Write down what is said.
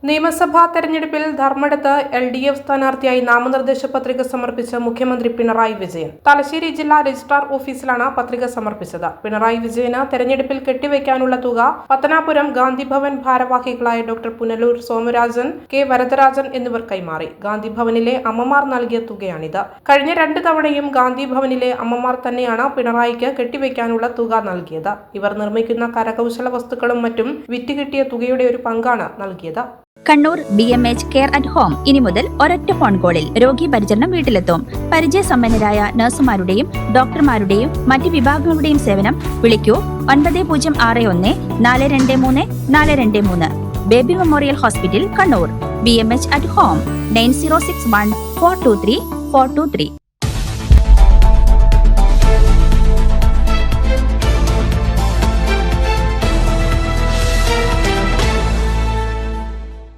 നിയമസഭാ തെരഞ്ഞെടുപ്പിൽ ധർമ്മടത്ത് LDF സ്ഥാനാർത്ഥിയായി നാമനിർദ്ദേശ പത്രിക സമർപ്പിച്ച മുഖ്യമന്ത്രി പിണറായി വിജയൻ തലശ്ശേരി ജില്ലാ രജിസ്ട്രാർ ഓഫീസിലാണ് പത്രിക സമർപ്പിച്ചത്. പിണറായി വിജയന് തെരഞ്ഞെടുപ്പിൽ കെട്ടിവയ്ക്കാനുള്ള തുക പത്തനാപുരം ഗാന്ധിഭവൻ ഭാരവാഹികളായ ഡോക്ടർ പുനലൂർ സോമരാജൻ, കെ വരദരാജൻ എന്നിവർ കൈമാറി. ഗാന്ധിഭവനിലെ അമ്മമാർ നൽകിയ തുകയാണിത്. കഴിഞ്ഞ 2 തവണയും ഗാന്ധിഭവനിലെ അമ്മമാർ തന്നെയാണ് പിണറായിക്ക് കെട്ടിവയ്ക്കാനുള്ള തുക നൽകിയത്. ഇവർ നിർമ്മിക്കുന്ന കരകൗശല വസ്തുക്കളും മറ്റും വിറ്റുകിട്ടിയ തുകയുടെ ഒരു പങ്കാണ് നൽകിയത്. Kannur BMH care at home ഇനി മുതൽ ഒരൊറ്റ ഫോൺ കോളിൽ രോഗി പരിചരണം വീട്ടിലെത്തും. പരിചയസമ്പന്നരായ നഴ്സുമാരുടെയും ഡോക്ടർമാരുടെയും മറ്റ് വിഭാഗങ്ങളുടെയും സേവനം വിളിക്കൂ 9061 423 423. Baby memorial hospital, Kannur. BMH at home 9061 423 423.